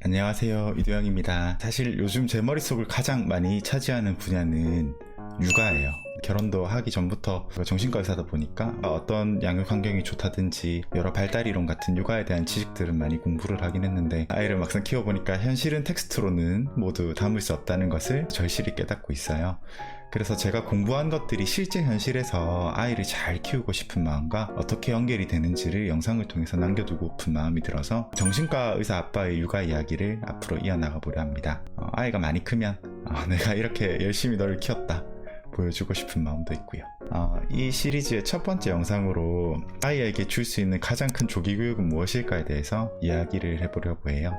안녕하세요. 이도영입니다. 사실 요즘 제 머릿속을 가장 많이 차지하는 분야는 육아예요. 결혼도 하기 전부터 정신과 의사다 보니까 어떤 양육 환경이 좋다든지 여러 발달이론 같은 육아에 대한 지식들은 많이 공부를 하긴 했는데 아이를 막상 키워보니까 현실은 텍스트로는 모두 담을 수 없다는 것을 절실히 깨닫고 있어요. 그래서 제가 공부한 것들이 실제 현실에서 아이를 잘 키우고 싶은 마음과 어떻게 연결이 되는지를 영상을 통해서 남겨두고픈 마음이 들어서 정신과 의사 아빠의 육아 이야기를 앞으로 이어나가 보려 합니다. 아이가 많이 크면 내가 이렇게 열심히 너를 키웠다 보여주고 싶은 마음도 있고요. 이 시리즈의 첫 번째 영상으로 아이에게 줄 수 있는 가장 큰 조기 교육은 무엇일까에 대해서 이야기를 해보려고 해요.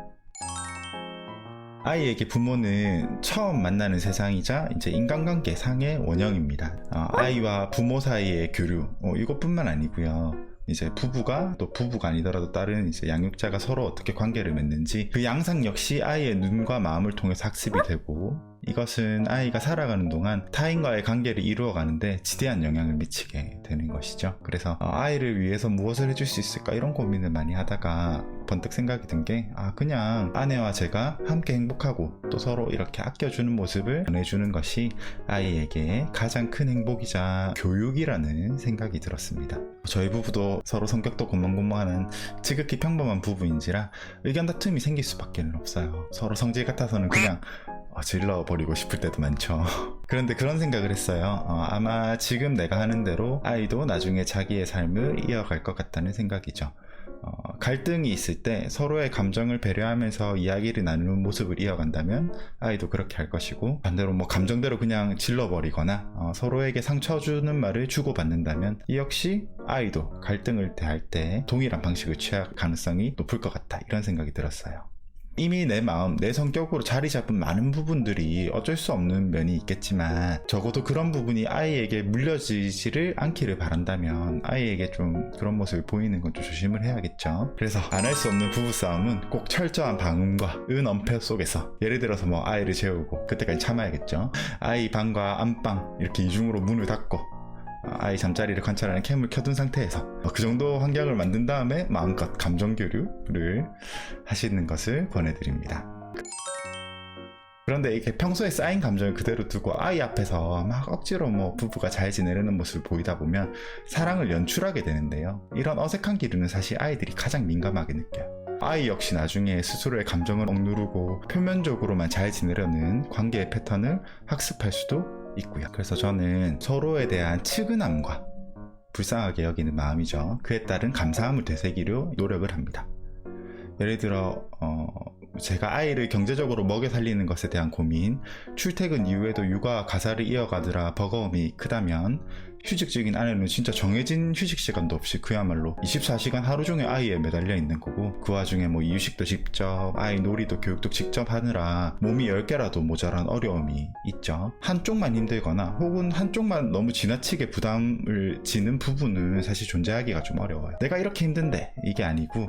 아이에게 부모는 처음 만나는 세상이자 이제 인간관계 상의 원형입니다. 아이와 부모 사이의 교류, 이것뿐만 아니고요. 이제 부부가 또 부부가 아니더라도 다른 이제 양육자가 서로 어떻게 관계를 맺는지 그 양상 역시 아이의 눈과 마음을 통해서 학습이 되고 이것은 아이가 살아가는 동안 타인과의 관계를 이루어가는데 지대한 영향을 미치게 되는 것이죠. 그래서 아이를 위해서 무엇을 해줄 수 있을까 이런 고민을 많이 하다가 번뜩 생각이 든 게 그냥 아내와 제가 함께 행복하고 또 서로 이렇게 아껴주는 모습을 전해주는 것이 아이에게 가장 큰 행복이자 교육이라는 생각이 들었습니다. 저희 부부도 서로 성격도 고만고만한 지극히 평범한 부부인지라 의견 다툼이 생길 수밖에 없어요. 서로 성질 같아서는 그냥 질러버리고 싶을 때도 많죠. 그런데 그런 생각을 했어요. 아마 지금 내가 하는 대로 아이도 나중에 자기의 삶을 이어갈 것 같다는 생각이죠. 갈등이 있을 때 서로의 감정을 배려하면서 이야기를 나누는 모습을 이어간다면 아이도 그렇게 할 것이고 반대로 감정대로 그냥 질러버리거나 서로에게 상처 주는 말을 주고받는다면 이 역시 아이도 갈등을 대할 때 동일한 방식을 취할 가능성이 높을 것 같다 이런 생각이 들었어요. 이미 내 마음, 내 성격으로 자리 잡은 많은 부분들이 어쩔 수 없는 면이 있겠지만 적어도 그런 부분이 아이에게 물려지지를 않기를 바란다면 아이에게 좀 그런 모습을 보이는 건 좀 조심을 해야겠죠. 그래서 안 할 수 없는 부부싸움은 꼭 철저한 방음과 은엄폐 속에서 예를 들어서 아이를 재우고 그때까지 참아야겠죠. 아이 방과 안방 이렇게 이중으로 문을 닫고 아이 잠자리를 관찰하는 캠을 켜둔 상태에서 그 정도 환경을 만든 다음에 마음껏 감정 교류를 하시는 것을 권해드립니다. 그런데 이렇게 평소에 쌓인 감정을 그대로 두고 아이 앞에서 막 억지로 부부가 잘 지내려는 모습을 보이다 보면 사랑을 연출하게 되는데요. 이런 어색한 기류는 사실 아이들이 가장 민감하게 느껴요. 아이 역시 나중에 스스로의 감정을 억누르고 표면적으로만 잘 지내려는 관계의 패턴을 학습할 수도 있고요. 그래서 저는 서로에 대한 측은함과 불쌍하게 여기는 마음이죠. 그에 따른 감사함을 되새기려 노력을 합니다. 예를 들어 제가 아이를 경제적으로 먹여 살리는 것에 대한 고민, 출퇴근 이후에도 육아 가사를 이어가느라 버거움이 크다면 휴직 중인 아내는 진짜 정해진 휴식 시간도 없이 그야말로 24시간 하루 종일 아이에 매달려 있는 거고 그 와중에 이유식도 직접 아이 놀이도 교육도 직접 하느라 몸이 10개라도 모자란 어려움이 있죠. 한쪽만 힘들거나 혹은 한쪽만 너무 지나치게 부담을 지는 부분은 사실 존재하기가 좀 어려워요. 내가 이렇게 힘든데 이게 아니고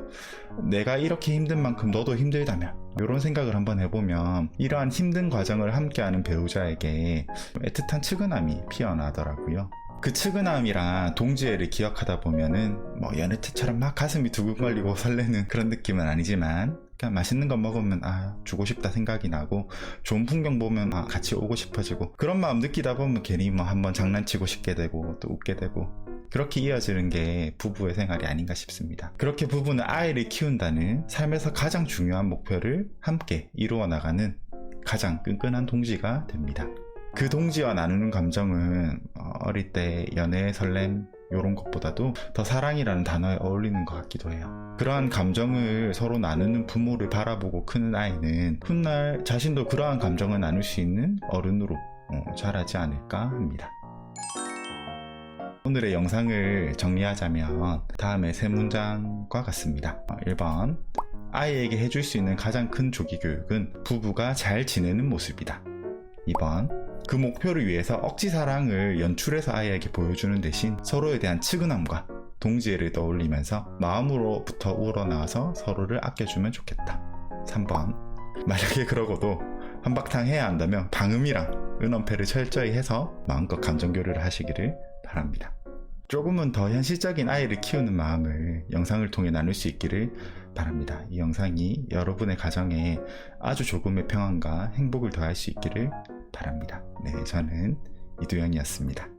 내가 이렇게 힘든 만큼 너도 힘들다면 이런 생각을 한번 해보면 이러한 힘든 과정을 함께하는 배우자에게 애틋한 측은함이 피어나더라고요. 그 측은함이랑 동지애를 기억하다 보면은 여느 때처럼 막 가슴이 두근거리고 설레는 그런 느낌은 아니지만 그냥 맛있는 거 먹으면 주고 싶다 생각이 나고 좋은 풍경 보면 같이 오고 싶어지고 그런 마음 느끼다 보면 괜히 한번 장난치고 싶게 되고 또 웃게 되고 그렇게 이어지는 게 부부의 생활이 아닌가 싶습니다. 그렇게 부부는 아이를 키운다는 삶에서 가장 중요한 목표를 함께 이루어 나가는 가장 끈끈한 동지가 됩니다. 그 동지와 나누는 감정은 어릴 때 연애의 설렘 이런 것보다도 더 사랑이라는 단어에 어울리는 것 같기도 해요. 그러한 감정을 서로 나누는 부모를 바라보고 크는 아이는 훗날 자신도 그러한 감정을 나눌 수 있는 어른으로 자라지 않을까 합니다. 오늘의 영상을 정리하자면 다음의 세 문장과 같습니다. 1번 아이에게 해줄 수 있는 가장 큰 조기 교육은 부부가 잘 지내는 모습이다. 2번 그 목표를 위해서 억지 사랑을 연출해서 아이에게 보여주는 대신 서로에 대한 측은함과 동지애를 떠올리면서 마음으로부터 우러나와서 서로를 아껴주면 좋겠다. 3번 만약에 그러고도 한바탕 해야 한다면 방음이랑 은엄폐를 철저히 해서 마음껏 감정교류를 하시기를 바랍니다. 조금은 더 현실적인 아이를 키우는 마음을 영상을 통해 나눌 수 있기를 바랍니다. 이 영상이 여러분의 가정에 아주 조금의 평안과 행복을 더할 수 있기를 바랍니다. 네, 저는 이두영이었습니다.